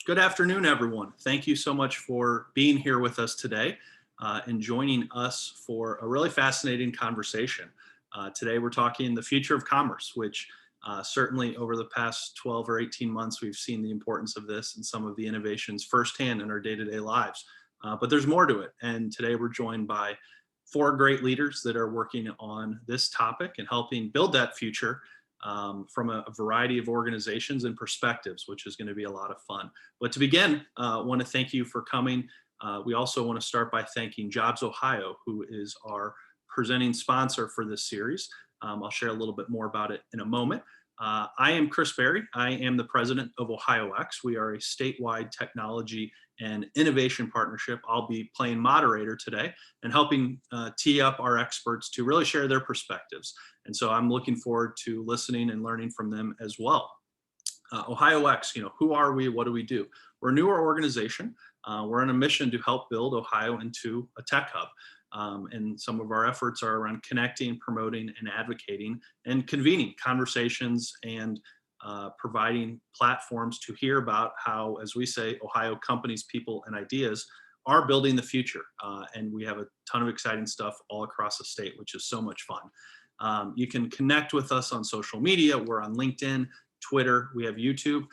Good afternoon, everyone. Thank you so much for being here with us today and joining us for a really fascinating conversation. Today, we're talking the future of commerce, which certainly over the past 12 or 18 months, we've seen the importance of this and some of the innovations firsthand in our day-to-day lives. But there's more to it. And today, we're joined by four great leaders that are working on this topic and helping build that future from a variety of organizations and perspectives, which is going to be a lot of fun. But to begin, I want to thank you for coming. We also want to start by thanking JobsOhio, who is our presenting sponsor for this series. I'll share a little bit more about it in a moment. I am Chris Berry. I am the president of OhioX. We are a statewide technology and innovation partnership. I'll be playing moderator today and helping tee up our experts to really share their perspectives. And so I'm looking forward to listening and learning from them as well. OhioX, who are we? What do we do? We're a newer organization. We're on a mission to help build Ohio into a tech hub. And some of our efforts are around connecting, promoting, and advocating, and convening conversations and providing platforms to hear about how, as we say, Ohio companies, people, and ideas are building the future. And we have a ton of exciting stuff all across the state, which is so much fun. You can connect with us on social media. We're on LinkedIn, Twitter, we have YouTube.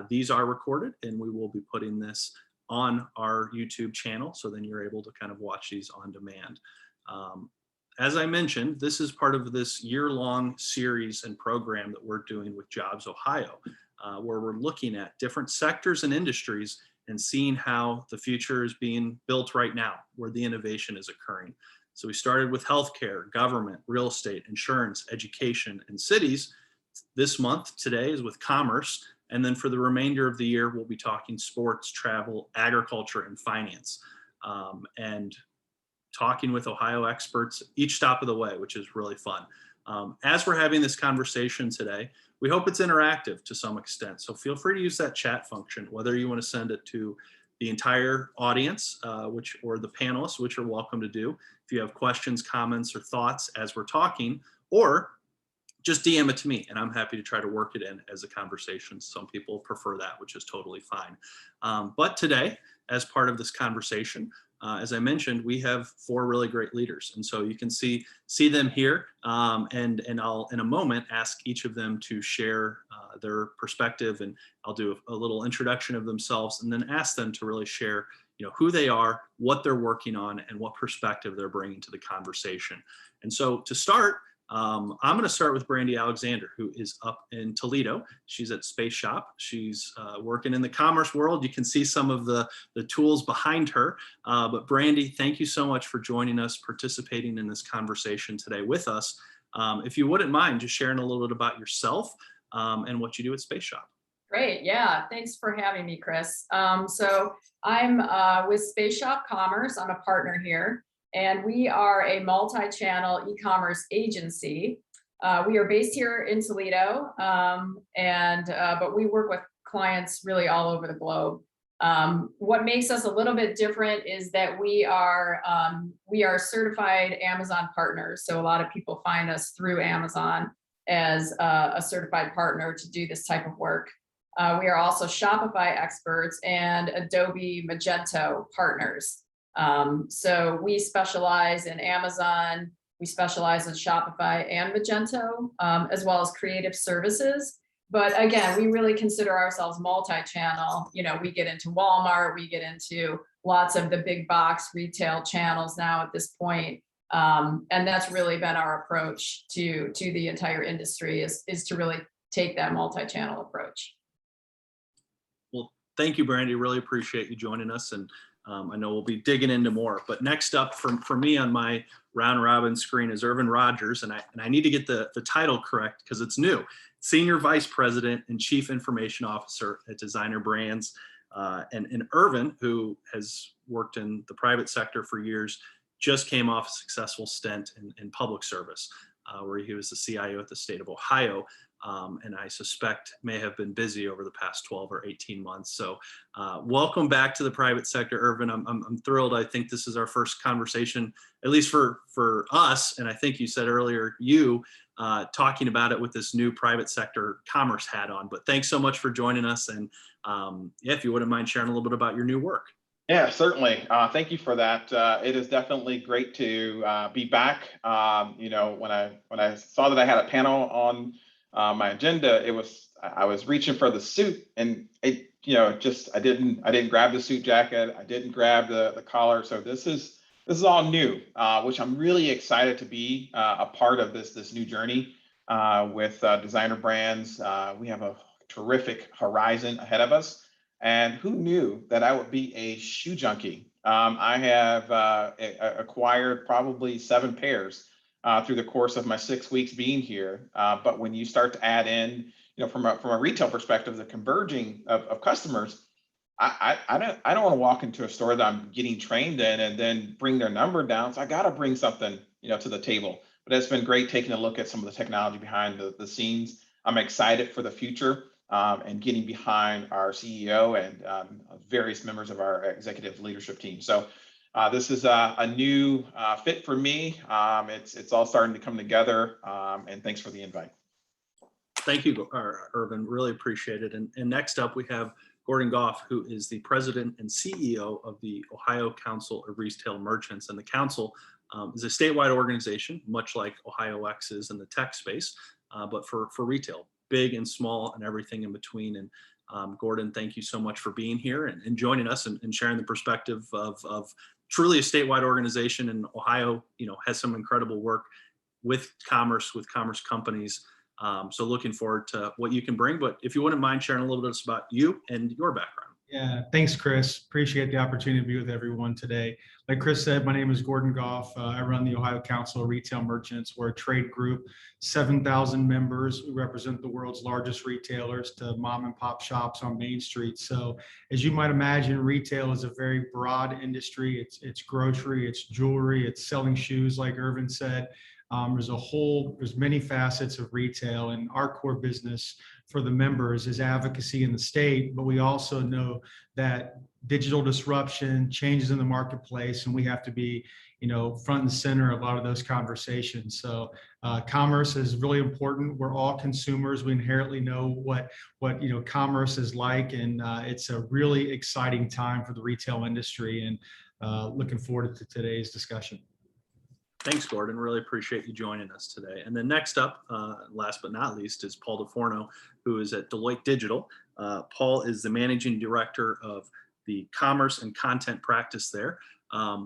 These are recorded, and we will be putting this on our YouTube channel, so then you're able to kind of watch these on demand. As I mentioned, this is part of this year-long series and program that we're doing with JobsOhio, where we're looking at different sectors and industries and seeing how the future is being built right now, where the innovation is occurring. So we started with healthcare, government, real estate, insurance, education, and cities. This month, today, is with commerce. And then for the remainder of the year, we'll be talking sports, travel, agriculture, and finance. And talking with Ohio experts each stop of the way, which is really fun. As we're having this conversation today, we hope it's interactive to some extent. So feel free to use that chat function, whether you want to send it to the entire audience, or the panelists, which are welcome to do. If you have questions, comments, or thoughts as we're talking, or just DM it to me, and I'm happy to try to work it in as a conversation. Some people prefer that, which is totally fine. But today, as part of this conversation, as I mentioned, we have four really great leaders. And so you can see them here, and I'll, in a moment, ask each of them to share their perspective, and I'll do a little introduction of themselves, and then ask them to really share who they are, what they're working on, and what perspective they're bringing to the conversation. And so to start, I'm going to start with Brandy Alexander, who is up in Toledo. She's at Spaceshop. She's working in the commerce world. You can see some of the tools behind her. But Brandy, thank you so much for joining us, participating in this conversation today with us. If you wouldn't mind just sharing a little bit about yourself and what you do at Spaceshop. Great. Yeah. Thanks for having me, Chris. So I'm with Spaceshop Commerce. I'm a partner here. And we are a multi-channel e-commerce agency. We are based here in Toledo, but we work with clients really all over the globe. What makes us a little bit different is that we are certified Amazon partners. So a lot of people find us through Amazon as a certified partner to do this type of work. We are also Shopify experts and Adobe Magento partners. So we specialize in Amazon, we specialize in Shopify and Magento, as well as creative services. But again, we really consider ourselves multi-channel. We get into Walmart, we get into lots of the big box retail channels now at this point. And that's really been our approach to the entire industry is to really take that multi-channel approach. Well, thank you, Brandy. Really appreciate you joining us. And I know we'll be digging into more, but next up for me on my round robin screen is Ervan Rodgers, and I need to get the title correct because it's new. Senior Vice President and Chief Information Officer at Designer Brands. And Ervan, who has worked in the private sector for years, just came off a successful stint in public service, where he was the CIO at the state of Ohio. and I suspect may have been busy over the past 12 or 18 months. So welcome back to the private sector, Ervan. I'm thrilled. I think this is our first conversation, at least for us, and I think you said earlier, talking about it with this new private sector commerce hat on. But thanks so much for joining us. And yeah, if you wouldn't mind sharing a little bit about your new work. Yeah, certainly. Thank you for that. It is definitely great to be back. When I saw that I had a panel on my agenda, I was reaching for the suit, and I didn't grab the suit jacket. I didn't grab the collar. So this is all new, which I'm really excited to be a part of this new journey with designer brands. We have a terrific horizon ahead of us. And who knew that I would be a shoe junkie? I have acquired probably 7 pairs through the course of my 6 weeks being here. But when you start to add in, from a retail perspective, the converging of customers, I don't want to walk into a store that I'm getting trained in and then bring their number down. So I got to bring something, to the table. But it's been great taking a look at some of the technology behind the scenes. I'm excited for the future. And getting behind our CEO and various members of our executive leadership team. So this is a new fit for me. It's all starting to come together. And thanks for the invite. Thank you, Ervan. Really appreciate it. And next up, we have Gordon Goff, who is the president and CEO of the Ohio Council of Retail Merchants. And the council is a statewide organization, much like Ohio X is in the tech space, but for retail. Big and small and everything in between. And Gordon, thank you so much for being here and joining us and sharing the perspective of truly a statewide organization. And Ohio, has some incredible work with commerce companies. So looking forward to what you can bring. But if you wouldn't mind sharing a little bit about you and your background. Yeah, thanks, Chris. Appreciate the opportunity to be with everyone today. Like Chris said, my name is Gordon Goff. I run the Ohio Council of Retail Merchants. We're a trade group, 7,000 members. We represent the world's largest retailers to mom and pop shops on Main Street. So as you might imagine, retail is a very broad industry. It's grocery, it's jewelry, it's selling shoes, like Ervan said. There's many facets of retail, and our core business for the members is advocacy in the state, but we also know that digital disruption, changes in the marketplace, and we have to be, front and center of a lot of those conversations. So commerce is really important. We're all consumers. We inherently know what commerce is like, and it's a really exciting time for the retail industry, and looking forward to today's discussion. Thanks, Gordon. Really appreciate you joining us today. And then next up, last but not least, is Paul Forno, who is at Deloitte Digital. Paul is the managing director of the commerce and content practice there,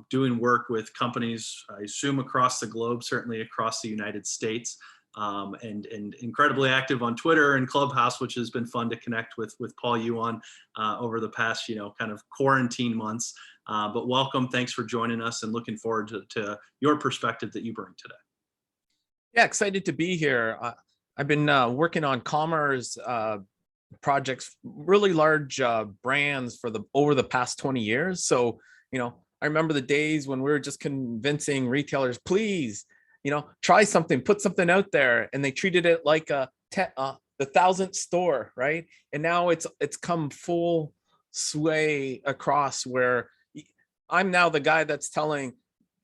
doing work with companies, I assume, across the globe, certainly across the United States, and incredibly active on Twitter and Clubhouse, which has been fun to connect with Paul on over the past, kind of quarantine months. But welcome, thanks for joining us, and looking forward to your perspective that you bring today. Yeah, excited to be here. I've been working on commerce projects, really large brands over the past 20 years. So, I remember the days when we were just convincing retailers, please, try something, put something out there, and they treated it like the 1,000th store, right? And now it's come full sway across where I'm now the guy that's telling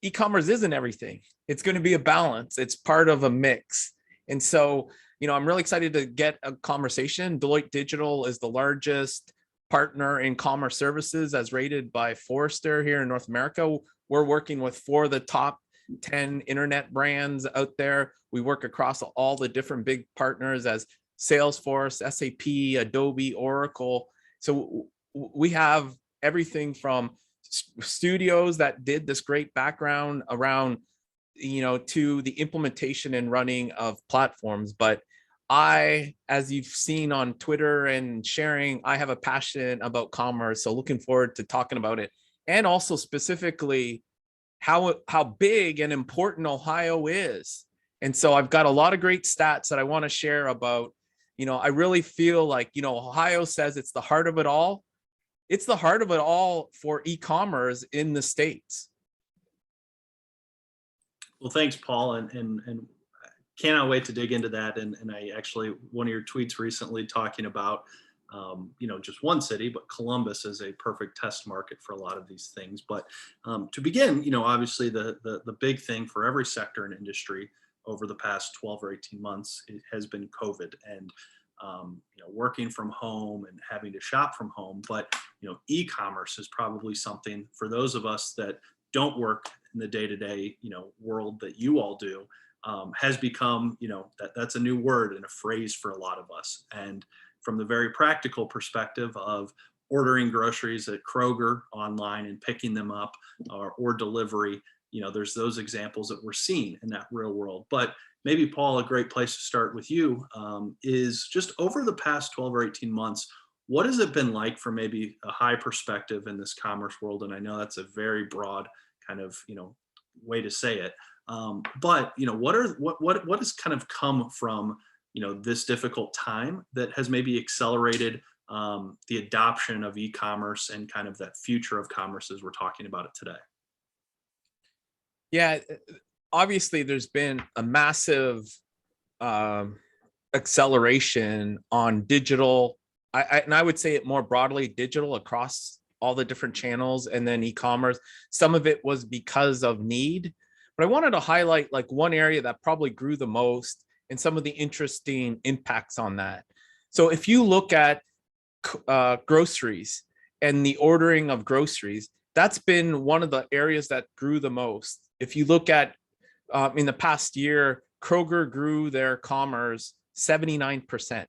e-commerce isn't everything. It's going to be a balance. It's part of a mix. And so, I'm really excited to get a conversation. Deloitte Digital is the largest partner in commerce services as rated by Forrester here in North America. We're working with 4 of the top 10 internet brands out there. We work across all the different big partners as Salesforce, SAP, Adobe, Oracle. So we have everything from studios that did this great background around, to the implementation and running of platforms. But as you've seen on Twitter and sharing, I have a passion about commerce. So looking forward to talking about it, and also specifically how big and important Ohio is. And so I've got a lot of great stats that I want to share about, I really feel like, Ohio says it's the heart of it all. It's the heart of it all for e-commerce in the States. Well, thanks, Paul. And cannot wait to dig into that. And I actually, one of your tweets recently talking about, just one city, but Columbus is a perfect test market for a lot of these things. But to begin, obviously the big thing for every sector and industry over the past 12 or 18 months has been COVID and, working from home and having to shop from home. But, e-commerce is probably something for those of us that don't work in the day-to-day, world that you all do, has become, that's a new word and a phrase for a lot of us. And from the very practical perspective of ordering groceries at Kroger online and picking them up or delivery, there's those examples that we're seeing in that real world. But maybe, Paul, a great place to start with you is just over the past 12 or 18 months, what has it been like for maybe a high perspective in this commerce world? And I know that's a very broad kind of, way to say it. But, what has kind of come from, this difficult time that has maybe accelerated the adoption of e-commerce and kind of that future of commerce as we're talking about it today? Yeah, obviously there's been a massive acceleration on digital. And I would say it more broadly, digital across all the different channels, and then e-commerce. Some of it was because of need, but I wanted to highlight like one area that probably grew the most and some of the interesting impacts on that. So if you look at groceries and the ordering of groceries, that's been one of the areas that grew the most. If you look at in the past year, Kroger grew their commerce 79%.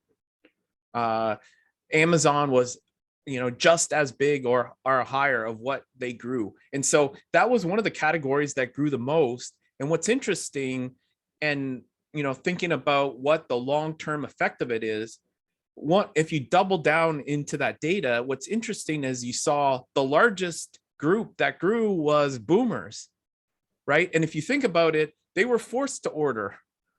Amazon was, just as big or higher of what they grew. And so that was one of the categories that grew the most. And what's interesting, and, thinking about what the long-term effect of it is, if you double down into that data, what's interesting is you saw the largest group that grew was boomers, right? And if you think about it, they were forced to order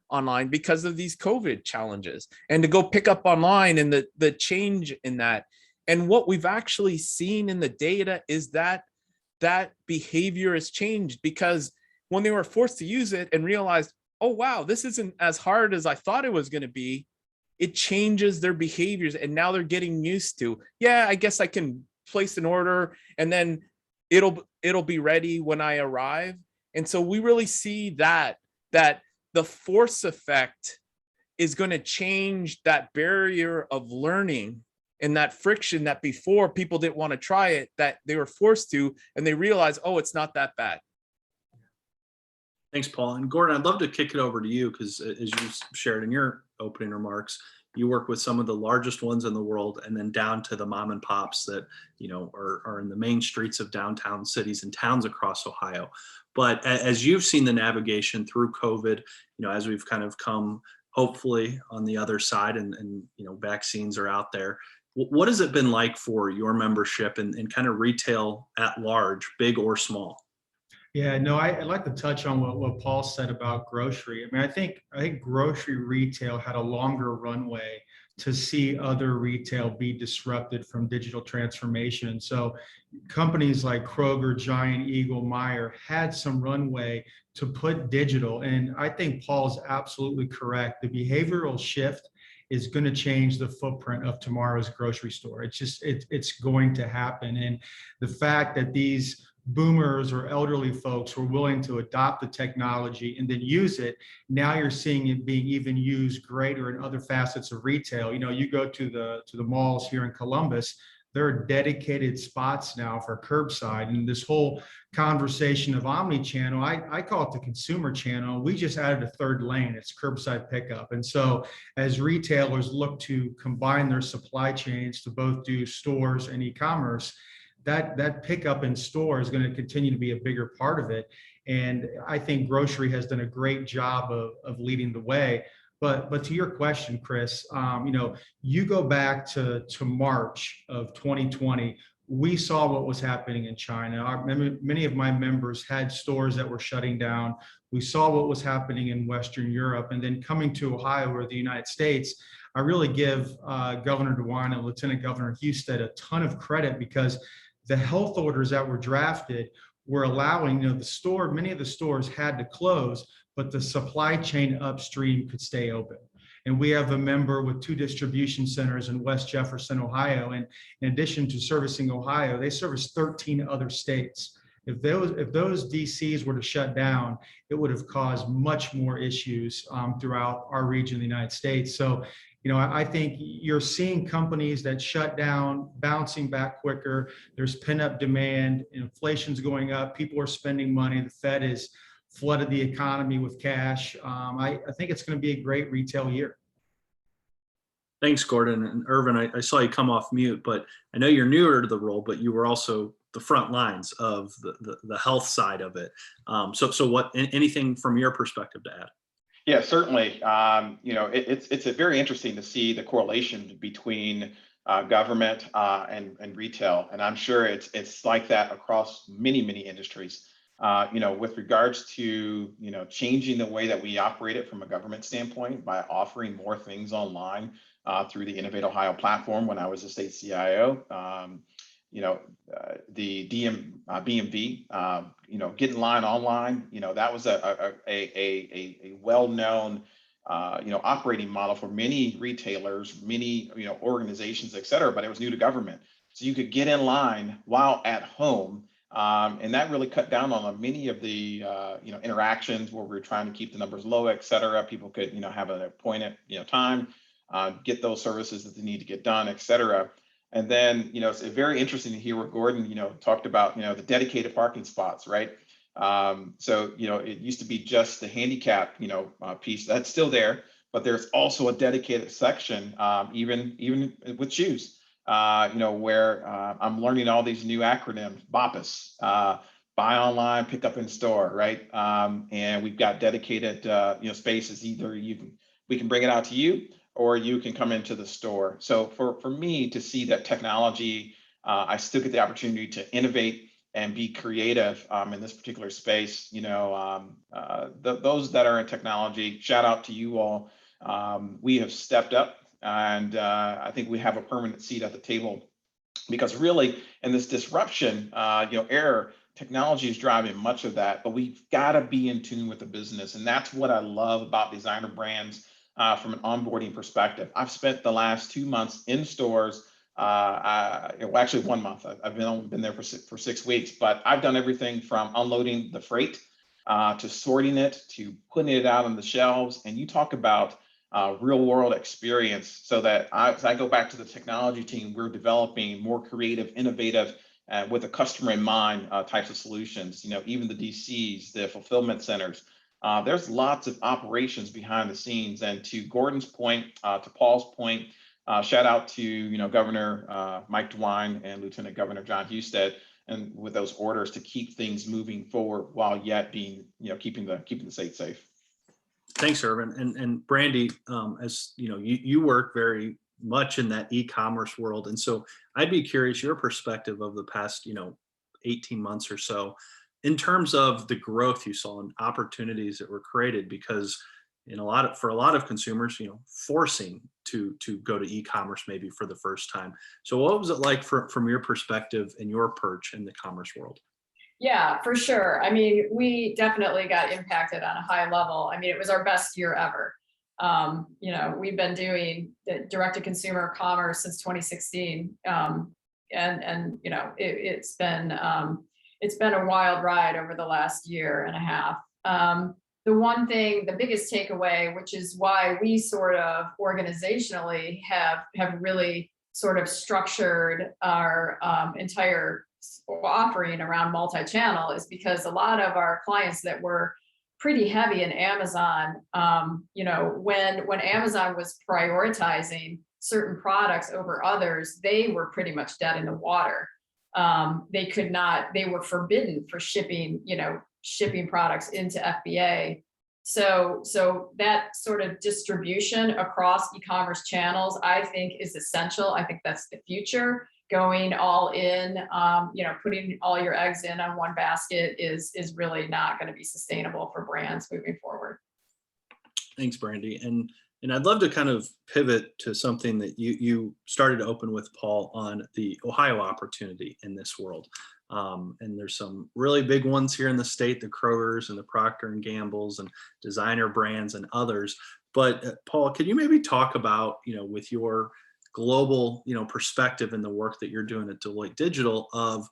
online because of these COVID challenges and to go pick up online, and the change in that. And what we've actually seen in the data is that behavior has changed, because when they were forced to use it and realized, oh, wow, this isn't as hard as I thought it was going to be, it changes their behaviors. And now they're getting used to, yeah, I guess I can place an order and then it'll be ready when I arrive. And so we really see that the force effect is going to change that barrier of learning and that friction that before people didn't want to try it, that they were forced to, and they realize, oh, it's not that bad. Thanks, Paul. And Gordon, I'd love to kick it over to you because as you shared in your opening remarks, you work with some of the largest ones in the world, and then down to the mom and pops that, are in the main streets of downtown cities and towns across Ohio. But as you've seen the navigation through COVID, as we've kind of come hopefully on the other side and vaccines are out there, what has it been like for your membership and kind of retail at large, big or small? Yeah, no, I'd like to touch on what Paul said about grocery. I mean, I think grocery retail had a longer runway to see other retail be disrupted from digital transformation. So companies like Kroger, Giant Eagle, Meijer had some runway to put digital. And I think Paul's absolutely correct. The behavioral shift is going to change the footprint of tomorrow's grocery store. It's going to happen. And the fact that these boomers or elderly folks were willing to adopt the technology and then use it, now you're seeing it being even used greater in other facets of retail. You go to the malls here in Columbus, there are dedicated spots now for curbside. And this whole conversation of omni-channel, I call it the consumer channel. We just added a third lane, it's curbside pickup. And so as retailers look to combine their supply chains to both do stores and e-commerce, that pickup in store is going to continue to be a bigger part of it. And I think grocery has done a great job of leading the way. But to your question, Chris, you go back to March of 2020, we saw what was happening in China. Many of my members had stores that were shutting down. We saw what was happening in Western Europe. And then coming to Ohio or the United States, I really give Governor DeWine and Lieutenant Governor Husted a ton of credit, because the health orders that were drafted were allowing, many of the stores had to close, but the supply chain upstream could stay open. And we have a member with 2 distribution centers in West Jefferson, Ohio. And in addition to servicing Ohio, they service 13 other states. If those DCs were to shut down, it would have caused much more issues throughout our region of the United States. So, I think you're seeing companies that shut down, bouncing back quicker. There's pent-up demand, inflation's going up, people are spending money, the Fed has flooded the economy with cash. I think it's going to be a great retail year. Thanks, Gordon. And Ervan, I saw you come off mute, but I know you're newer to the role, but you were also the front lines of the health side of it. So what, anything from your perspective to add? Yeah, certainly. It's very interesting to see the correlation between government and retail, and I'm sure it's like that across many industries. With regards to changing the way that we operate it from a government standpoint by offering more things online through the Innovate Ohio platform. When I was a state CIO, the BMV, get in line online, that was a well-known, operating model for many retailers, many, organizations, et cetera, but it was new to government. So you could get in line while at home. And that really cut down on many of the, interactions where we're trying to keep the numbers low, et cetera. People could, have an appointed, time, get those services that they need to get done, et cetera. And then, it's very interesting to hear what Gordon, talked about, the dedicated parking spots, right? So, it used to be just the handicap, piece that's still there, but there's also a dedicated section, even with shoes, where I'm learning all these new acronyms, BOPIS, buy online, pick up in store, right? And we've got dedicated, spaces. Either we can bring it out to you, or you can come into the store. So for me to see that technology, I still get the opportunity to innovate and be creative in this particular space. Those that are in technology, shout out to you all. We have stepped up, and I think we have a permanent seat at the table, because really in this disruption, era, technology is driving much of that, but we've got to be in tune with the business. And that's what I love about designer brands. From an onboarding perspective, I've spent the last 2 months in stores. Actually 1 month. I've been there for 6 weeks, but I've done everything from unloading the freight to sorting it to putting it out on the shelves. And you talk about real world experience. So that as I go back to the technology team, we're developing more creative, innovative, with a customer in mind types of solutions. Even the DCs, the fulfillment centers. There's lots of operations behind the scenes. And to Gordon's point, to Paul's point, shout out to Governor Mike DeWine and Lieutenant Governor John Husted, and with those orders to keep things moving forward while yet being keeping the state safe. Thanks, Ervan. And Brandy, as you work very much in that e-commerce world, and so I'd be curious your perspective of the past 18 months or so, in terms of the growth you saw and opportunities that were created, because for a lot of consumers, forcing to go to e-commerce maybe for the first time. So what was it like from your perspective and your perch in the commerce world? Yeah, for sure. I mean, we definitely got impacted on a high level. I mean, it was our best year ever. We've been doing direct-to-consumer commerce since 2016, it's been a wild ride over the last year and a half. The biggest takeaway, which is why we sort of organizationally have really sort of structured our entire offering around multi-channel, is because a lot of our clients that were pretty heavy in Amazon, when Amazon was prioritizing certain products over others, they were pretty much dead in the water. They were forbidden for shipping products into FBA. So that sort of distribution across e-commerce channels, I think, is essential. I think that's the future. Going all in, putting all your eggs in on one basket is really not going to be sustainable for brands moving forward. Thanks, Brandy. And And I'd love to kind of pivot to something that you started to open with, Paul, on the Ohio opportunity in this world. And there's some really big ones here in the state, the Krogers and the Procter and Gambles and designer brands and others. But Paul, can you maybe talk about, with your global, perspective and the work that you're doing at Deloitte Digital of,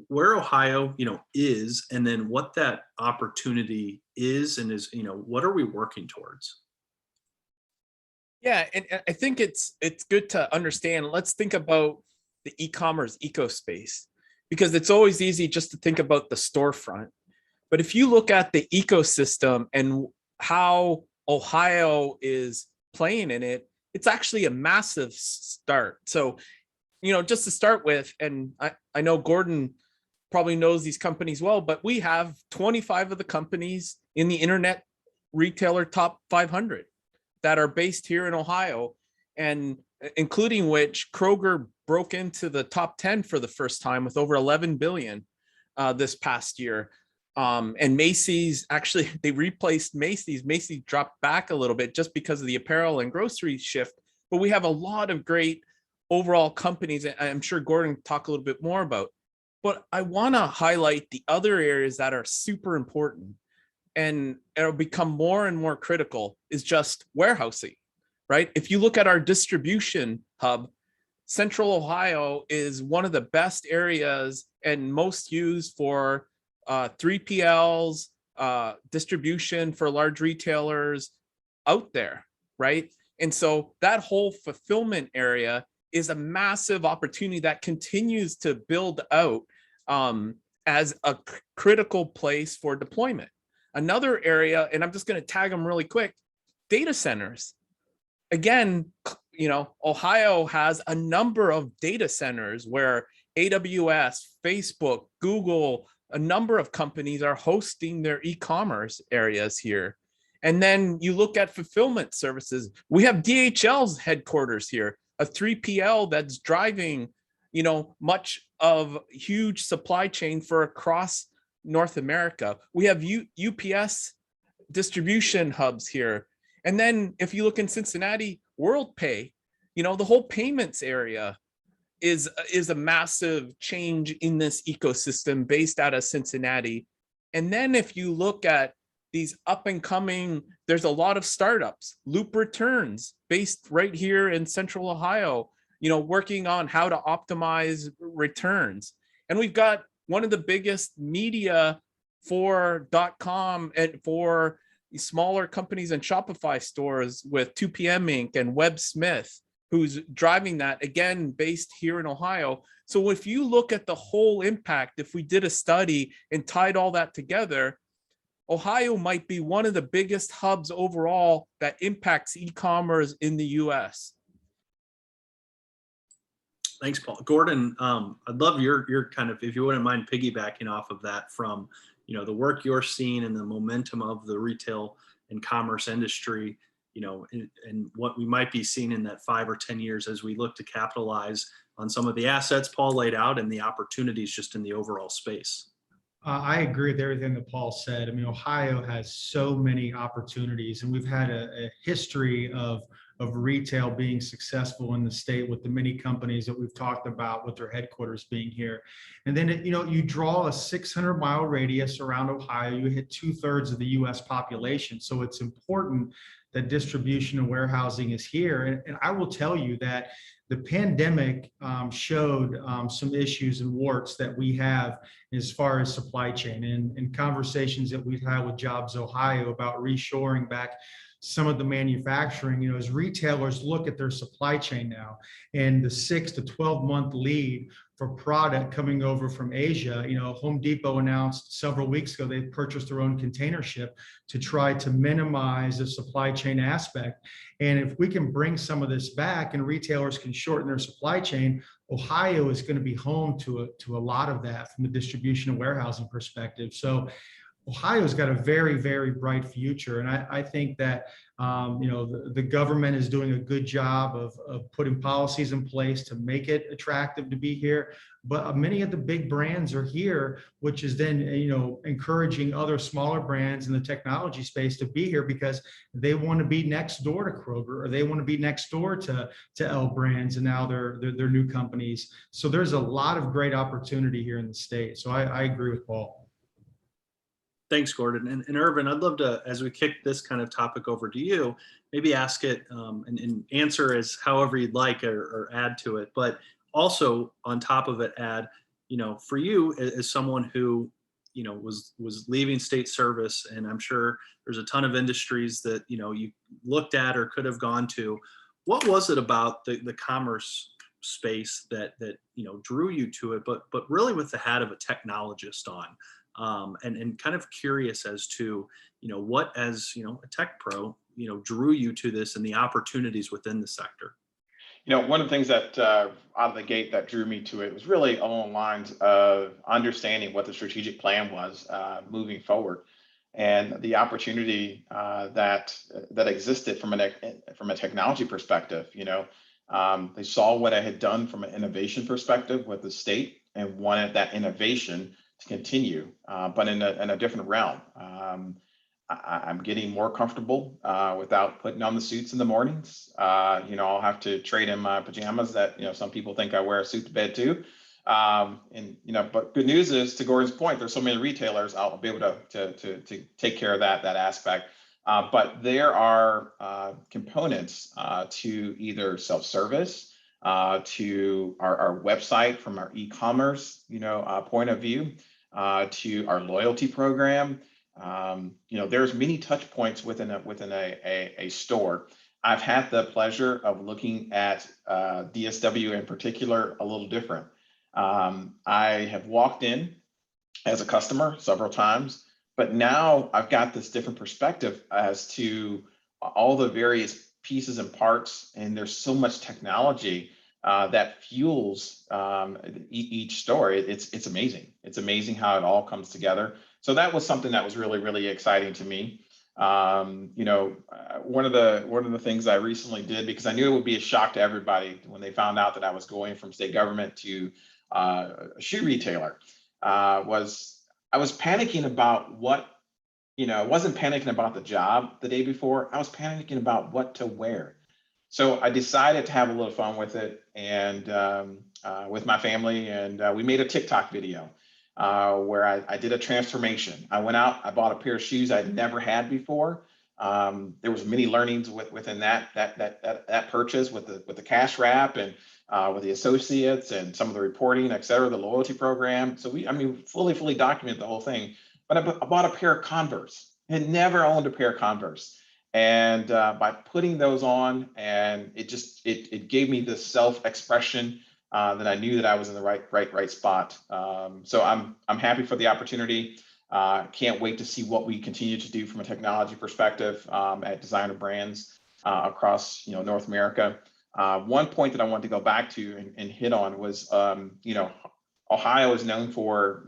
where Ohio, is, and then what that opportunity is and is, what are we working towards? Yeah, and I think it's good to understand. Let's think about the e-commerce ecospace, because it's always easy just to think about the storefront. But if you look at the ecosystem and how Ohio is playing in it, it's actually a massive start. So, just to start with, and I know Gordon probably knows these companies well, but we have 25 of the companies in the internet retailer top 500 that are based here in Ohio, and including which Kroger broke into the top 10 for the first time with over 11 billion this past year. And Macy's, actually, they replaced Macy's. Macy's dropped back a little bit just because of the apparel and grocery shift. But we have a lot of great overall companies, and I'm sure Gordon will talk a little bit more about. But I want to highlight the other areas that are super important, and it'll become more and more critical, is just warehousing, right? If you look at our distribution hub, Central Ohio is one of the best areas and most used for 3PLs, distribution for large retailers out there, right? And so that whole fulfillment area is a massive opportunity that continues to build out as a critical place for deployment. Another area, and I'm just going to tag them really quick, data centers. Again, Ohio has a number of data centers where AWS, Facebook, Google, a number of companies are hosting their e-commerce areas here. And then you look at fulfillment services. We have DHL's headquarters here, a 3PL that's driving, much of huge supply chain for across North America. We have UPS distribution hubs here. And then if you look in Cincinnati, WorldPay, the whole payments area is a massive change in this ecosystem based out of Cincinnati. And then if you look at these up and coming, there's a lot of startups, Loop Returns, based right here in Central Ohio, working on how to optimize returns. And we've got one of the biggest media for .com and for smaller companies and Shopify stores with 2PM Inc. and Web Smith, who's driving that, again, based here in Ohio. So if you look at the whole impact, if we did a study and tied all that together, Ohio might be one of the biggest hubs overall that impacts e-commerce in the US. Thanks, Paul. Gordon, I'd love your kind of, if you wouldn't mind piggybacking off of that from, the work you're seeing and the momentum of the retail and commerce industry, and what we might be seeing in that 5 or 10 years as we look to capitalize on some of the assets Paul laid out and the opportunities just in the overall space. I agree with everything that Paul said. I mean, Ohio has so many opportunities, and we've had a history of retail being successful in the state with the many companies that we've talked about with their headquarters being here. And then, you draw a 600-mile radius around Ohio, you hit 2/3 of the US population. So it's important that distribution and warehousing is here. And I will tell you that the pandemic showed some issues and warts that we have as far as supply chain, and conversations that we've had with JobsOhio about reshoring back some of the manufacturing, as retailers look at their supply chain now and the 6 to 12 month lead for product coming over from Asia. Home Depot announced several weeks ago they purchased their own container ship to try to minimize the supply chain aspect. And if we can bring some of this back and retailers can shorten their supply chain, Ohio is going to be home to a lot of that from the distribution and warehousing perspective. So Ohio's got a very, very bright future. And I think that, the government is doing a good job of putting policies in place to make it attractive to be here. But many of the big brands are here, which is then, encouraging other smaller brands in the technology space to be here because they want to be next door to Kroger, or they want to be next door to L Brands, and now they're new companies. So there's a lot of great opportunity here in the state. So I agree with Paul. Thanks, Gordon. And Ervan, I'd love to, as we kick this kind of topic over to you, maybe ask it and answer as however you'd like, or add to it. But also on top of it, add, for you as someone who, was leaving state service, and I'm sure there's a ton of industries that, you looked at or could have gone to. What was it about the commerce space that drew you to it, but really with the hat of a technologist on? And kind of curious as to, what as, a tech pro, drew you to this and the opportunities within the sector. One of the things that out of the gate that drew me to it was really along the lines of understanding what the strategic plan was moving forward, and the opportunity that existed from a technology perspective. They saw what I had done from an innovation perspective with the state and wanted that innovation to continue, but in a different realm. I'm getting more comfortable without putting on the suits in the mornings. I'll have to trade in my pajamas that, some people think I wear a suit to bed too. But good news is, to Gordon's point, there's so many retailers, I'll be able to take care of that aspect. But there are components to either self-service, to our website from our e-commerce, point of view, to our loyalty program. There's many touch points within a store. I've had the pleasure of looking at DSW in particular a little different. I have walked in as a customer several times, but now I've got this different perspective as to all the various pieces and parts, and there's so much technology that fuels each store. It's amazing. It's amazing how it all comes together. So that was something that was really, really exciting to me. One of the things I recently did, because I knew it would be a shock to everybody when they found out that I was going from state government to a shoe retailer, was I was panicking about what, I wasn't panicking about the job the day before. I was panicking about what to wear. So I decided to have a little fun with it, and with my family, and we made a TikTok video where I did a transformation. I went out, I bought a pair of shoes I'd never had before. There was many learnings within that purchase, with the cash wrap, and with the associates, and some of the reporting, et cetera, the loyalty program. So we fully documented the whole thing. But I bought a pair of Converse. I had never owned a pair of Converse. And by putting those on, and it gave me this self-expression that I knew that I was in the right spot. So I'm happy for the opportunity. Can't wait to see what we continue to do from a technology perspective at Designer Brands across North America. One point that I wanted to go back to and hit on was Ohio is known for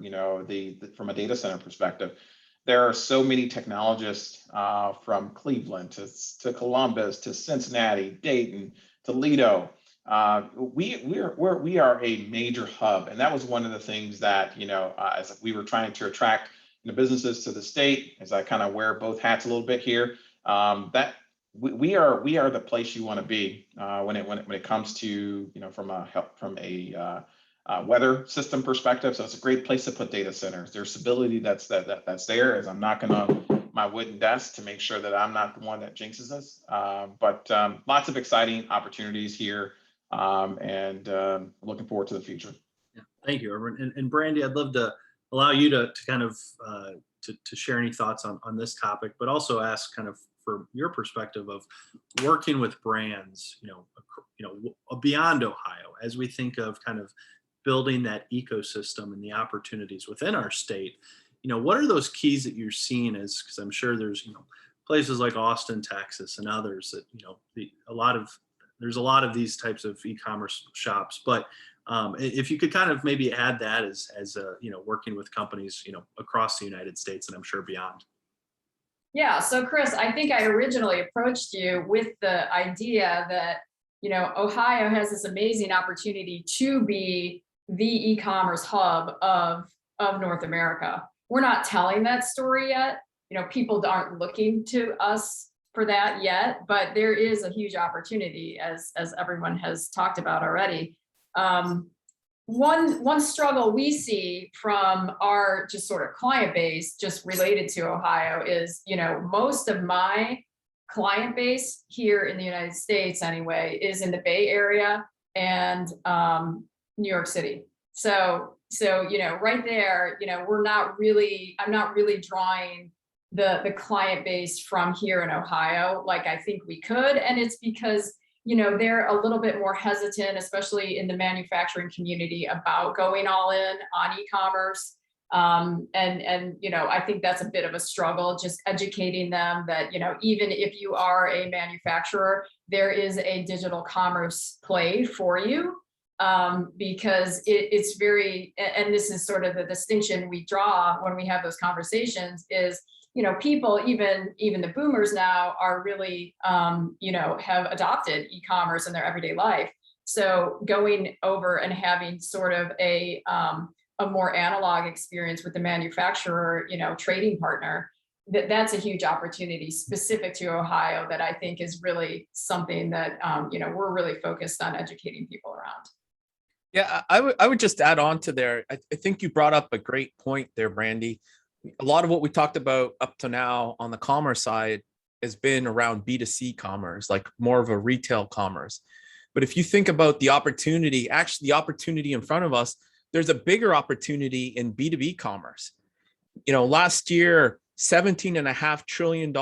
from a data center perspective. There are so many technologists from Cleveland to Columbus to Cincinnati, Dayton, Toledo. We are a major hub, and that was one of the things that as we were trying to attract businesses to the state. As I kind of wear both hats a little bit here, that we are the place you want to be when it comes to from a weather system perspective. So it's a great place to put data centers. There's stability that's there, as I'm knocking on my wooden desk to make sure that I'm not the one that jinxes us. But lots of exciting opportunities here, and looking forward to the future. Yeah, thank you, Ervan. And Brandy, I'd love to allow you to kind of to share any thoughts on this topic, but also ask kind of for your perspective of working with brands, beyond Ohio, as we think of kind of building that ecosystem and the opportunities within our state. What are those keys that you're seeing as, because I'm sure there's, places like Austin, Texas, and others that, there's a lot of these types of e-commerce shops, but If you could kind of maybe add that as working with companies, across the United States and I'm sure beyond. Yeah, so Chris, I think I originally approached you with the idea that, Ohio has this amazing opportunity to be the e-commerce hub of North America. We're not telling that story yet. People aren't looking to us for that yet, but there is a huge opportunity as everyone has talked about already. One struggle we see from our just sort of client base just related to Ohio is, most of my client base here in the United States anyway, is in the Bay Area and New York City. So, right there, I'm not really drawing the client base from here in Ohio like I think we could. And it's because they're a little bit more hesitant, especially in the manufacturing community, about going all in on e-commerce. And I think that's a bit of a struggle, just educating them that, even if you are a manufacturer, there is a digital commerce play for you. Because it's very, and this is sort of the distinction we draw when we have those conversations is, people, even the boomers now are really, have adopted e-commerce in their everyday life. So going over and having sort of a more analog experience with the manufacturer, trading partner, that's a huge opportunity specific to Ohio that I think is really something that, we're really focused on educating people around. Yeah, I would just add on to there. I think you brought up a great point there, Brandy. A lot of what we talked about up to now on the commerce side has been around B2C commerce, like more of a retail commerce. But if you think about the opportunity, actually the opportunity in front of us, there's a bigger opportunity in B2B commerce. Last year, $17.5 trillion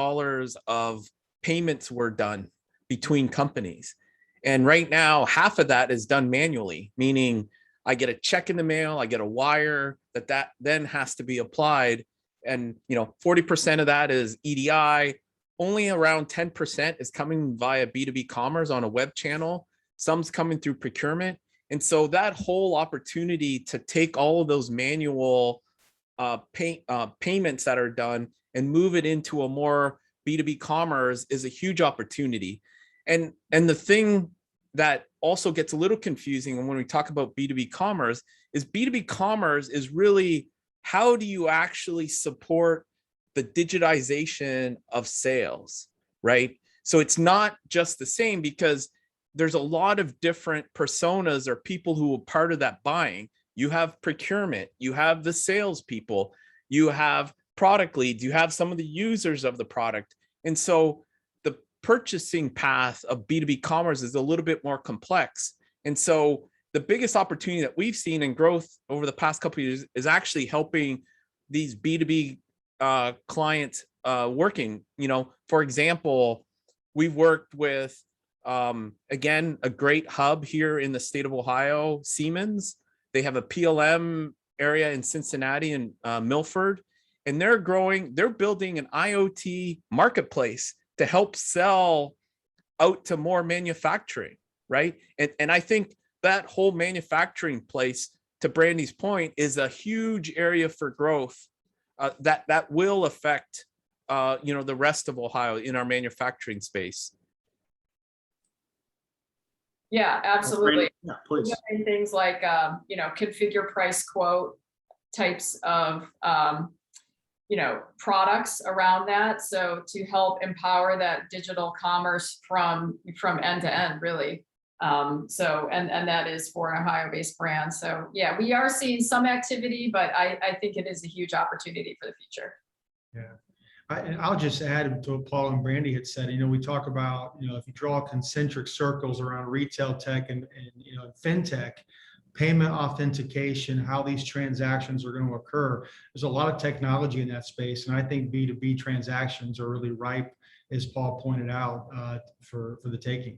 of payments were done between companies. And right now, half of that is done manually, meaning I get a check in the mail, I get a wire that then has to be applied. And 40% of that is EDI. Only around 10% is coming via B2B commerce on a web channel. Some's coming through procurement. And so that whole opportunity to take all of those manual payments that are done and move it into a more B2B commerce is a huge opportunity. And the thing that also gets a little confusing when we talk about B2B commerce is really, how do you actually support the digitization of sales, right? So it's not just the same, because there's a lot of different personas or people who are part of that buying. You have procurement, you have the salespeople, you have product leads, you have some of the users of the product. And so the purchasing path of B2B commerce is a little bit more complex. And so the biggest opportunity that we've seen in growth over the past couple of years is actually helping these B2B clients working. For example, we've worked with, again, a great hub here in the state of Ohio, Siemens. They have a PLM area in Cincinnati and Milford, and they're building an IoT marketplace to help sell out to more manufacturing, right? And I think that whole manufacturing place, to Brandy's point, is a huge area for growth that will affect the rest of Ohio in our manufacturing space. Yeah, absolutely. Yeah, please. Things like configure, price, quote types of products around that. So to help empower that digital commerce from end to end, really. And that is for an Ohio-based brand. So yeah, we are seeing some activity, but I think it is a huge opportunity for the future. Yeah. And I'll just add to what Paul and Brandy had said. We talk about, if you draw concentric circles around retail tech and fintech, payment authentication, how these transactions are going to occur. There's a lot of technology in that space. And I think B2B transactions are really ripe, as Paul pointed out, for the taking.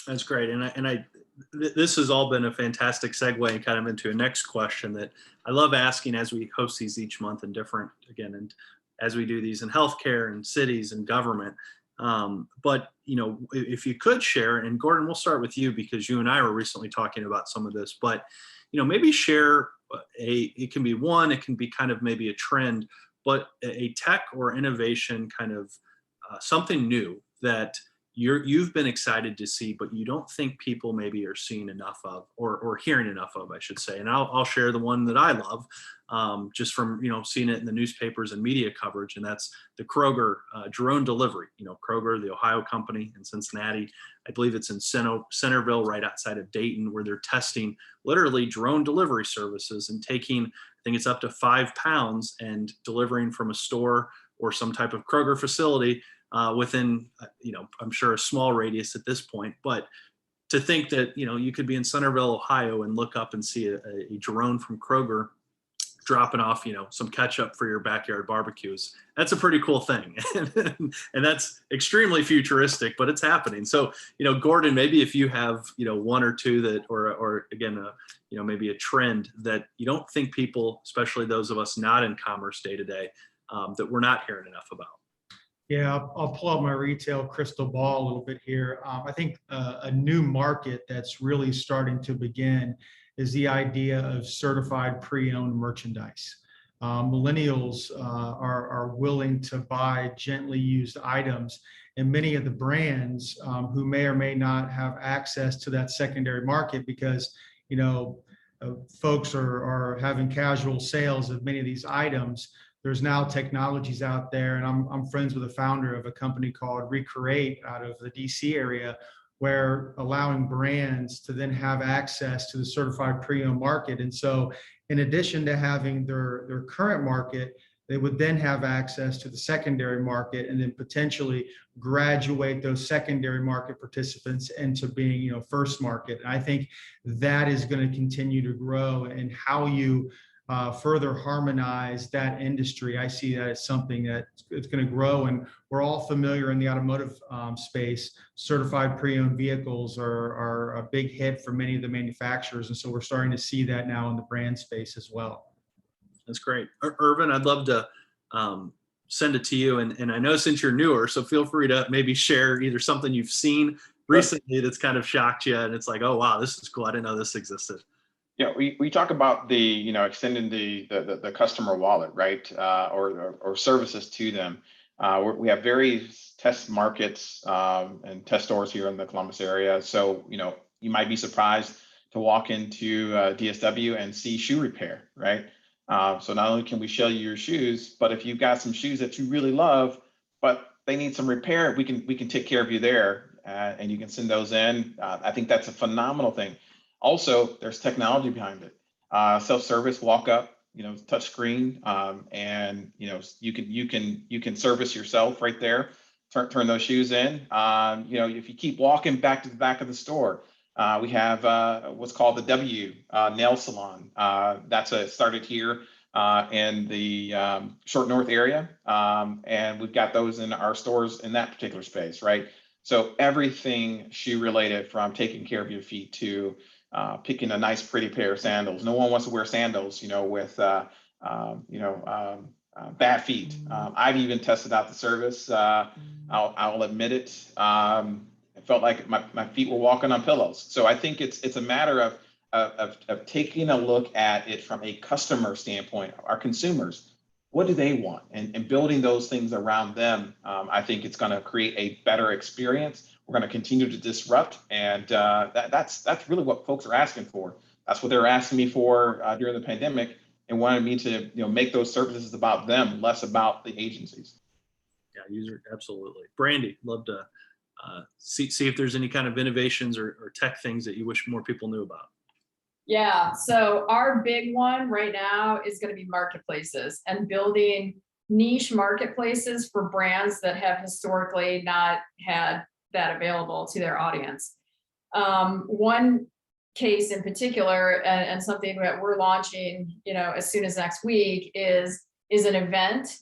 That's great. And this has all been a fantastic segue and kind of into a next question that I love asking as we host these each month and as we do these in healthcare and cities and government, But if you could share, and Gordon, we'll start with you because you and I were recently talking about some of this, but maybe share it can be one, it can be kind of maybe a trend, but a tech or innovation kind of something new that you've been excited to see, but you don't think people maybe are seeing enough of, or hearing enough of, I should say. And I'll share the one that I love, just from seeing it in the newspapers and media coverage, and that's the Kroger drone delivery. Kroger, the Ohio company in Cincinnati, I believe it's in Centerville, right outside of Dayton, where they're testing literally drone delivery services and taking, I think it's up to 5 pounds, and delivering from a store or some type of Kroger facility within, I'm sure a small radius at this point, but to think that, you could be in Centerville, Ohio, and look up and see a drone from Kroger dropping off, some ketchup for your backyard barbecues. That's a pretty cool thing. And that's extremely futuristic, but it's happening. So, Gordon, maybe if you have, one or two that, or again, maybe a trend that you don't think people, especially those of us not in commerce day to day, that we're not hearing enough about. Yeah, I'll pull out my retail crystal ball a little bit here. I think a new market that's really starting to begin is the idea of certified pre-owned merchandise. Millennials are willing to buy gently used items, and many of the brands who may or may not have access to that secondary market because folks are having casual sales of many of these items. There's now technologies out there, and I'm friends with the founder of a company called Recreate out of the DC area, where allowing brands to then have access to the certified pre-owned market. And so in addition to having their current market, they would then have access to the secondary market, and then potentially graduate those secondary market participants into being, first market. And I think that is going to continue to grow, and how you further harmonize that industry. I see that as something that it's going to grow, and we're all familiar in the automotive space. Certified pre-owned vehicles are a big hit for many of the manufacturers, and so we're starting to see that now in the brand space as well. That's great. Ervan, I'd love to send it to you, and I know since you're newer, so feel free to maybe share either something you've seen recently that's kind of shocked you, and it's like, oh wow, this is cool, I didn't know this existed. Yeah, we talk about the extending the customer wallet, right, or services to them. We have various test markets and test stores here in the Columbus area. So you might be surprised to walk into DSW and see shoe repair, right? So not only can we show you your shoes, but if you've got some shoes that you really love, but they need some repair, we can take care of you there, and you can send those in. I think that's a phenomenal thing. Also, there's technology behind it. Self-service, walk up, touch screen, and you can service yourself right there. Turn those shoes in. If you keep walking back to the back of the store, we have what's called the W Nail Salon. That's started here in the Short North area, and we've got those in our stores in that particular space, right? So everything shoe related, from taking care of your feet to picking a nice, pretty pair of sandals. No one wants to wear sandals, with bad feet. I've even tested out the service. I'll admit it. It felt like my feet were walking on pillows. So I think it's a matter of taking a look at it from a customer standpoint. Our consumers, what do they want, and building those things around them. I think it's going to create a better experience. We're going to continue to disrupt, and that's really what folks are asking for. That's what they were asking me for during the pandemic, and wanted me to make those services about them, less about the agencies. Yeah, absolutely. Brandy, love to see if there's any kind of innovations or tech things that you wish more people knew about. Yeah, so our big one right now is going to be marketplaces, and building niche marketplaces for brands that have historically not had that available to their audience. One case in particular, and something that we're launching, as soon as next week, is an event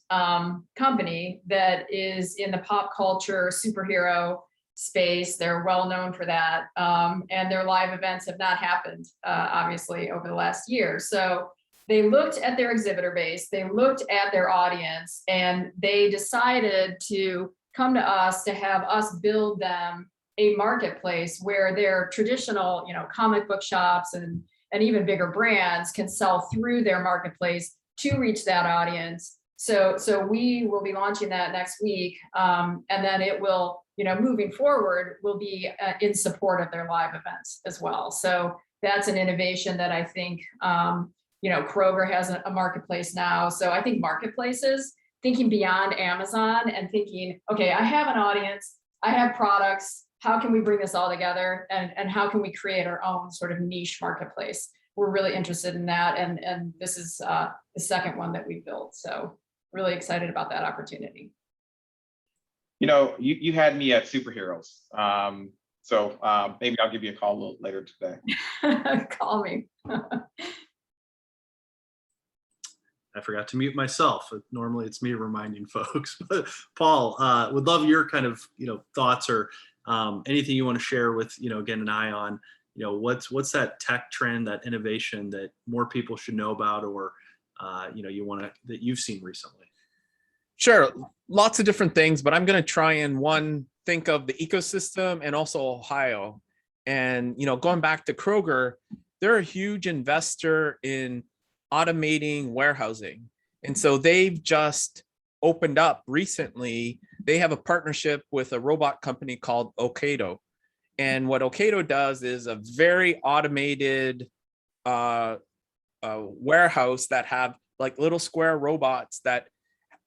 company that is in the pop culture superhero space. They're well known for that, and their live events have not happened, obviously, over the last year. So they looked at their exhibitor base, they looked at their audience, and they decided to come to us to have us build them a marketplace where their traditional, comic book shops and even bigger brands can sell through their marketplace to reach that audience. So we will be launching that next week. And then it will, moving forward, will be in support of their live events as well. So that's an innovation that I think, Kroger has a marketplace now. So I think marketplaces, thinking beyond Amazon and thinking, okay, I have an audience, I have products, how can we bring this all together, and how can we create our own sort of niche marketplace? We're really interested in that. And this is the second one that we built. So really excited about that opportunity. You had me at superheroes. So maybe I'll give you a call a little later today. Call me. I forgot to mute myself. Normally it's me reminding folks, but Paul, would love your kind of, thoughts or anything you want to share with, again, an eye on, what's that tech trend, that innovation that more people should know about, or, that you've seen recently? Sure. Lots of different things, but I'm going to try and think of the ecosystem and also Ohio. And, going back to Kroger, they're a huge investor in automating warehousing. And so they've just opened up recently. They have a partnership with a robot company called Ocado. And what Ocado does is a very automated warehouse that have like little square robots that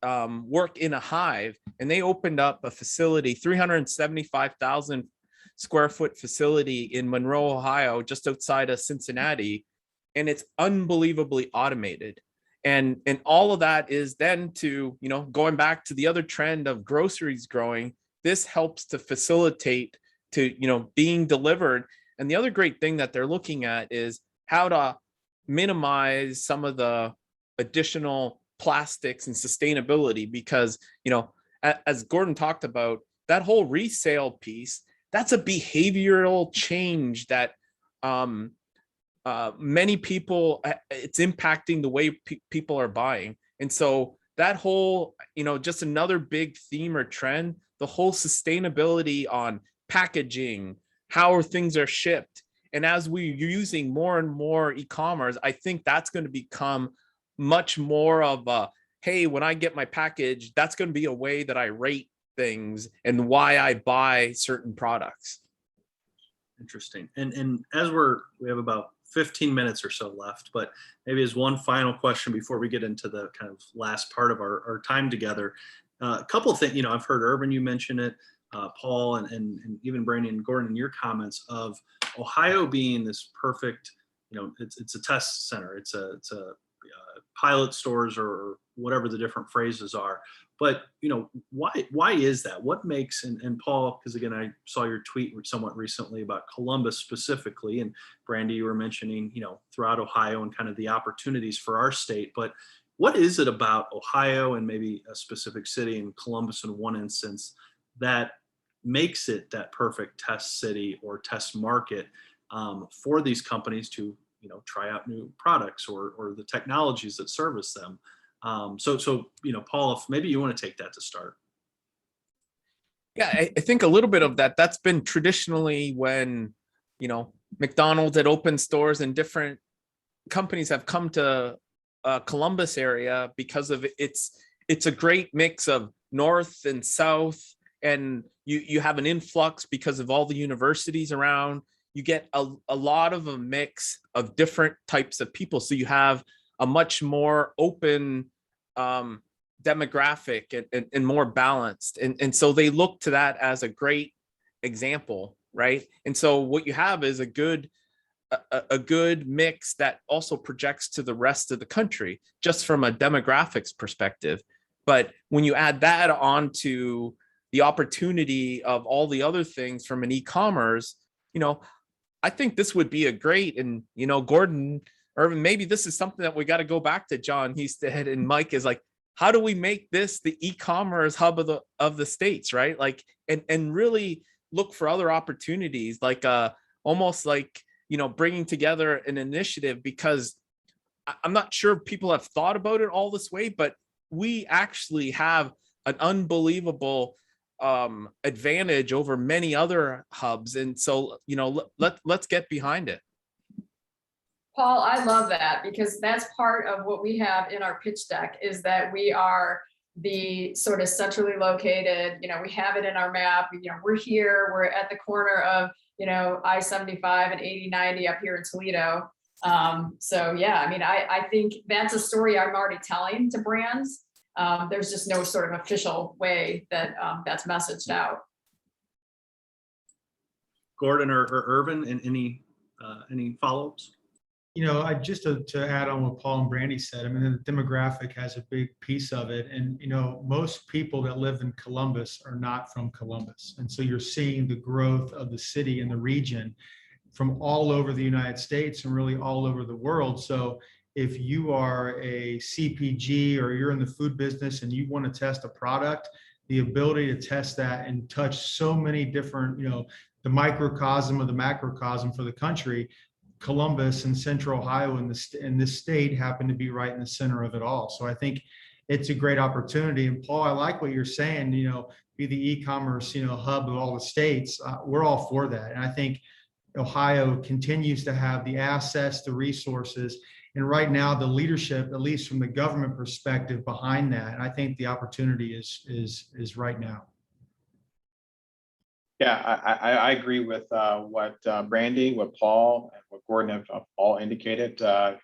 work in a hive. And they opened up a facility, 375,000 square foot facility in Monroe, Ohio, just outside of Cincinnati. And it's unbelievably automated. And all of that is then to, going back to the other trend of groceries growing, this helps to facilitate to, being delivered. And the other great thing that they're looking at is how to minimize some of the additional plastics and sustainability, because, as Gordon talked about, that whole resale piece, that's a behavioral change that many people, it's impacting the way people are buying. And so that whole, just another big theme or trend, the whole sustainability on packaging, how things are shipped. And as we're using more and more e-commerce, I think that's going to become much more of a, hey, when I get my package, that's going to be a way that I rate things and why I buy certain products. Interesting. And as we have about 15 minutes or so left, but maybe as one final question before we get into the kind of last part of our time together, a couple of things, I've heard Ervan, you mention it, Paul, and even Brandy and Gordon in your comments of Ohio being this perfect, it's a test center, it's a pilot stores or whatever the different phrases are. But, why is that? What makes, and Paul, because again, I saw your tweet somewhat recently about Columbus specifically, and Brandy, you were mentioning, throughout Ohio and kind of the opportunities for our state. But what is it about Ohio and maybe a specific city, in Columbus in one instance, that makes it that perfect test city or test market for these companies to, try out new products or the technologies that service them? So Paul, if maybe you want to take that to start. Yeah, I think a little bit of that's been traditionally when, McDonald's had opened stores and different companies have come to Columbus area because of it's a great mix of north and south, and you have an influx because of all the universities around. You get a lot of a mix of different types of people. So you have a much more open demographic and more balanced. And so they look to that as a great example, right? And so what you have is a good mix that also projects to the rest of the country, just from a demographics perspective. But when you add that onto the opportunity of all the other things from an e-commerce, I think this would be a great, and, Gordon, Ervan, maybe this is something that we got to go back to John Heasted and Mike, is like, how do we make this the e-commerce hub of the states, right? Like, and really look for other opportunities, like almost like, bringing together an initiative, because I'm not sure people have thought about it all this way, but we actually have an unbelievable advantage over many other hubs. And so, let's get behind it. Paul, I love that because that's part of what we have in our pitch deck is that we are the sort of centrally located, we have it in our map, we're here, we're at the corner of, I-75 and 80-90 up here in Toledo. So yeah, I mean, I think that's a story I'm already telling to brands. There's just no sort of official way that that's messaged out. Gordon or Ervan, and any follow-ups? I just to add on what Paul and Brandy said, I mean, the demographic has a big piece of it. And, most people that live in Columbus are not from Columbus. And so you're seeing the growth of the city and the region from all over the United States and really all over the world. So if you are a CPG or you're in the food business and you want to test a product, the ability to test that and touch so many different, the microcosm of the macrocosm for the country, Columbus and Central Ohio and this state happen to be right in the center of it all. So I think it's a great opportunity. And Paul, I like what you're saying, be the e-commerce, hub of all the states. We're all for that. And I think Ohio continues to have the assets, the resources, and right now the leadership, at least from the government perspective behind that. And I think the opportunity is right now. Yeah, I agree with what Brandy, what Paul, and what Gordon have all indicated. The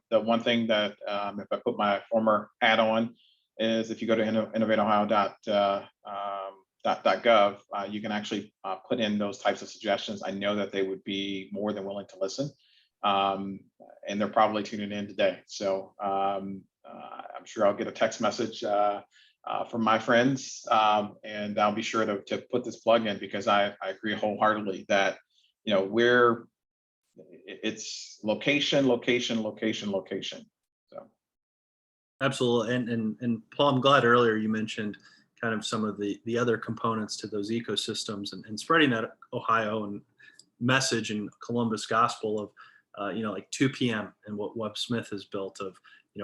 one thing that if I put my former hat on is if you go to innovateohio.gov, you can actually put in those types of suggestions. I know that they would be more than willing to listen, and they're probably tuning in today. So I'm sure I'll get a text message from my friends, and I'll be sure to put this plug in because I agree wholeheartedly that it's location. So Absolutely, and Paul, I'm glad earlier you mentioned kind of some of the other components to those ecosystems and spreading that Ohio and message and Columbus gospel of like 2 p.m. and what Webb Smith has built of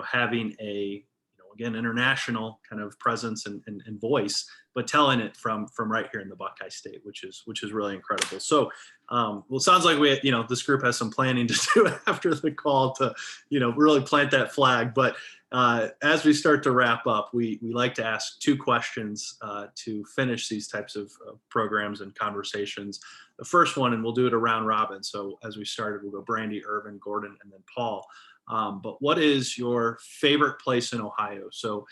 having a again, international kind of presence and voice, but telling it from right here in the Buckeye State, which is really incredible. So, well, it sounds like this group has some planning to do after the call to, really plant that flag. But as we start to wrap up, we like to ask 2 questions to finish these types of programs and conversations. The first one, and we'll do it around robin. So as we started, we'll go Brandy, Ervan, Gordon, and then Paul. But what is your favorite place in Ohio? So,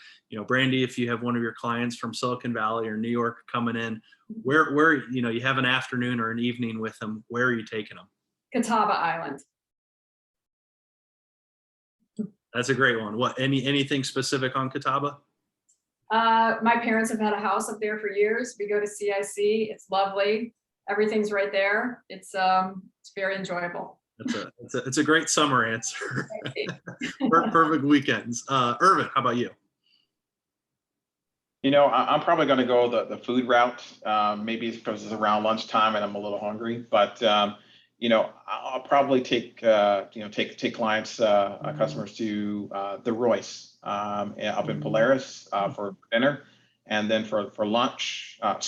Brandy, if you have one of your clients from Silicon Valley or New York coming in, where you have an afternoon or an evening with them, where are you taking them? Catawba Island. That's a great one. What, anything specific on Catawba? My parents have had a house up there for years. We go to CIC. It's lovely. Everything's right there. It's very enjoyable. It's a great summer answer. Perfect weekends. Ervan, how about you? I'm probably going to go the food route. Maybe it's because it's around lunchtime and I'm a little hungry, but I'll probably take clients, customers to the Royce up in Polaris for dinner, and then for lunch, for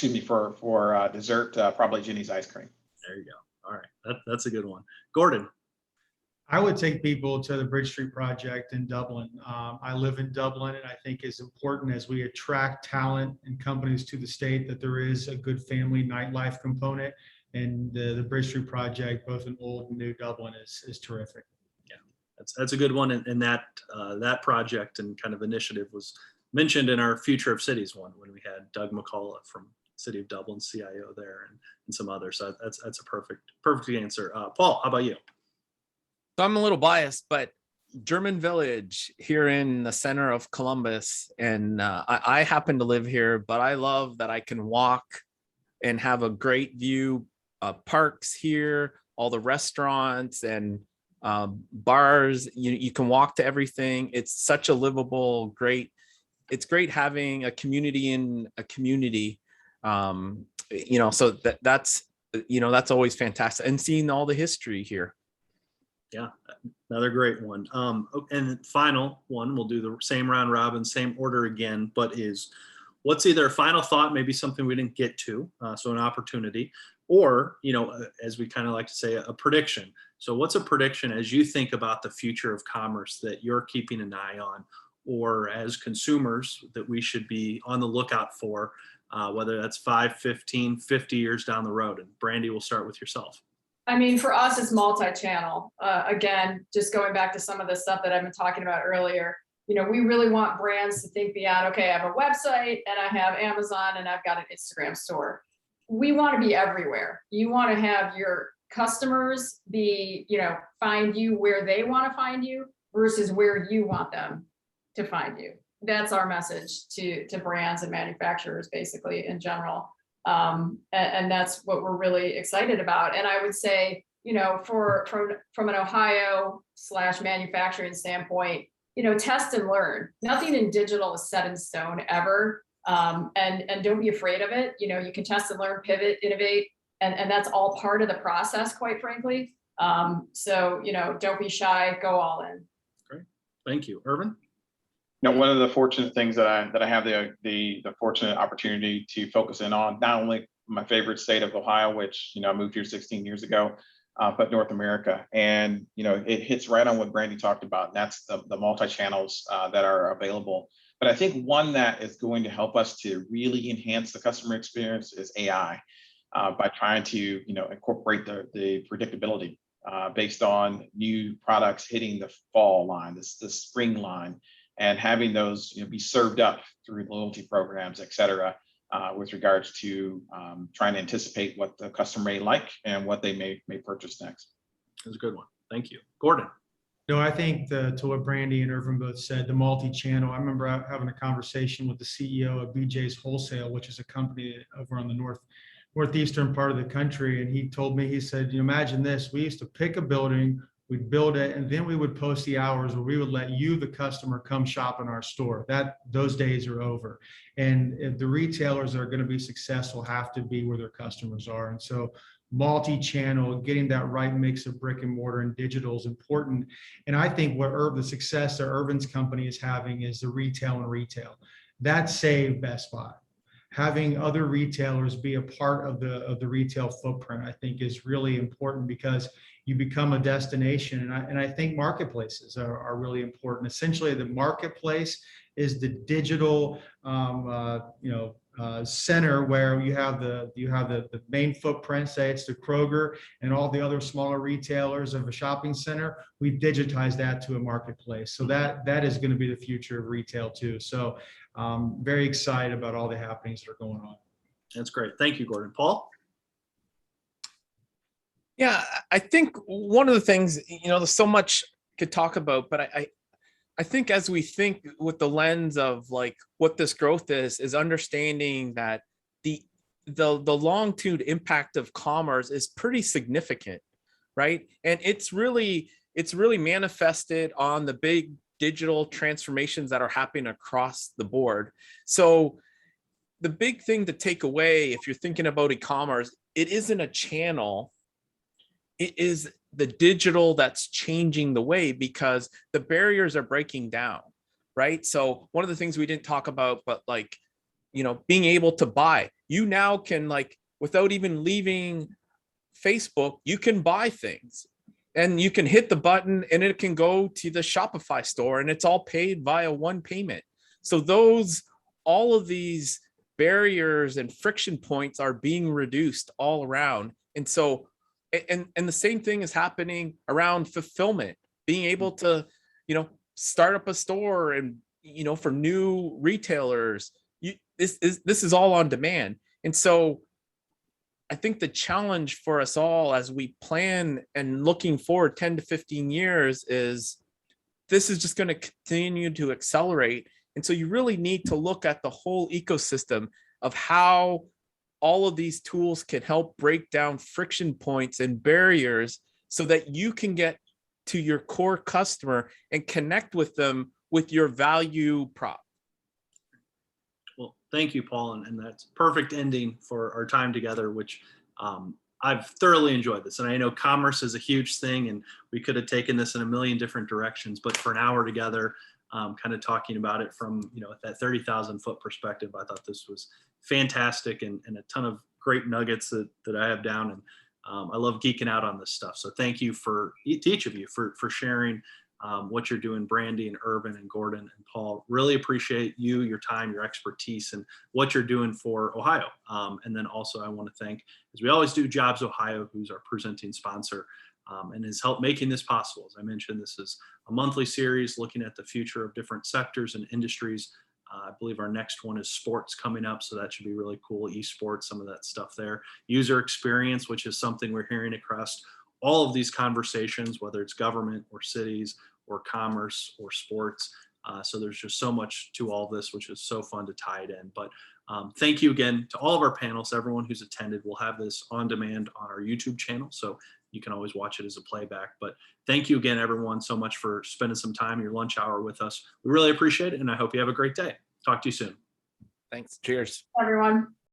dessert, probably Ginny's ice cream. There you go. All right, that's a good one. Gordon. I would take people to the Bridge Street Project in Dublin. I live in Dublin, and I think it's important as we attract talent and companies to the state that there is a good family nightlife component. And the Bridge Street Project, both in Old and New Dublin, is terrific. Yeah, that's a good one. And that project and kind of initiative was mentioned in our Future of Cities one when we had Doug McCullough from City of Dublin, CIO there, and some others. So that's a perfect answer. Paul, how about you? So I'm a little biased, but German Village here in the center of Columbus, and I happen to live here, but I love that I can walk and have a great view. Parks here, all the restaurants and bars. You can walk to everything. It's such a livable, great. It's great having a community in a community. So that's always fantastic, and seeing all the history here. Yeah, another great one. And final one, we'll do the same round robin, same order again, but is what's either a final thought, maybe something we didn't get to, so an opportunity, or, as we kind of like to say, a prediction. So what's a prediction as you think about the future of commerce that you're keeping an eye on, or as consumers that we should be on the lookout for, whether that's 5, 15, 50 years down the road? And Brandy, we'll start with yourself. I mean, for us, it's multi-channel. Again, just going back to some of the stuff that I've been talking about earlier, we really want brands to think beyond, okay, I have a website and I have Amazon and I've got an Instagram store. We want to be everywhere. You want to have your customers be, find you where they want to find you versus where you want them to find you. That's our message to brands and manufacturers, basically, in general. And that's what we're really excited about. And I would say, from an Ohio / manufacturing standpoint, test and learn. Nothing in digital is set in stone ever. And don't be afraid of it. You can test and learn, pivot, innovate, and that's all part of the process, quite frankly. So, don't be shy, go all in. Great. Thank you. Ervan? One of the fortunate things that I have the fortunate opportunity to focus in on, not only my favorite state of Ohio, which, I moved here 16 years ago, but North America. And, it hits right on what Brandy talked about. And that's the multi-channels that are available. But I think one that is going to help us to really enhance the customer experience is AI, by trying to, incorporate the predictability based on new products hitting the fall line, the spring line, and having those be served up through loyalty programs, et cetera, with regards to trying to anticipate what the customer may like and what they may purchase next. That's a good one. Thank you. Gordon? No, I think to what Brandy and Ervan both said, the multi-channel. I remember having a conversation with the CEO of BJ's Wholesale, which is a company over on the northeastern part of the country, and he told me, he said, imagine this: we used to pick a building, we'd build it, and then we would post the hours where we would let you, the customer, come shop in our store. Those days are over. And if the retailers that are going to be successful have to be where their customers are. And so multi-channel, getting that right mix of brick and mortar and digital is important. And I think what the success that Ervan's company is having is the retail and retail. That saved Best Buy. Having other retailers be a part of the retail footprint, I think, is really important, because you become a destination. And I think marketplaces are really important. Essentially, the marketplace is the digital center where you have the main footprint, say it's the Kroger and all the other smaller retailers of a shopping center. We digitize that to a marketplace. So that is going to be the future of retail too. So very excited about all the happenings that are going on. That's great. Thank you, Gordon. Paul? Yeah, I think one of the things, there's so much could talk about, but I think as we think with the lens of like what this growth is understanding that the longitude impact of commerce is pretty significant, right? And it's really manifested on the big digital transformations that are happening across the board. So the big thing to take away, if you're thinking about e-commerce, it isn't a channel. It is the digital that's changing the way, because the barriers are breaking down, right? So one of the things we didn't talk about, but being able to buy, you now can, without even leaving Facebook, you can buy things and you can hit the button and it can go to the Shopify store and it's all paid via one payment. So all of these barriers and friction points are being reduced all around. And so and the same thing is happening around fulfillment, being able to, start up a store and, for new retailers, this is all on demand. And so I think the challenge for us all as we plan and looking forward 10 to 15 years is this is just going to continue to accelerate. And so you really need to look at the whole ecosystem of how all of these tools can help break down friction points and barriers so that you can get to your core customer and connect with them with your value prop. Well, thank you, Paul. And that's perfect ending for our time together, which I've thoroughly enjoyed this. And I know commerce is a huge thing, and we could have taken this in a million different directions, but for an hour together, kind of talking about it from, that 30,000 foot perspective, I thought this was fantastic, and a ton of great nuggets that I have down. And I love geeking out on this stuff. So thank you to each of you for sharing what you're doing, Brandy and Ervan and Gordon and Paul. Really appreciate you, your time, your expertise, and what you're doing for Ohio. And then also I want to thank, as we always do, JobsOhio, who's our presenting sponsor, and has helped making this possible. As I mentioned, this is a monthly series looking at the future of different sectors and industries. I believe our next one is sports coming up, so that should be really cool. Esports, some of that stuff there. User experience, which is something we're hearing across all of these conversations, whether it's government or cities or commerce or sports. So there's just so much to all this, which is so fun to tie it in. But thank you again to all of our panelists, everyone who's attended. We'll have this on demand on our YouTube channel, so you can always watch it as a playback. But thank you again, everyone, so much for spending some time in your lunch hour with us. We really appreciate it, and I hope you have a great day. Talk to you soon. Thanks. Cheers. Everyone.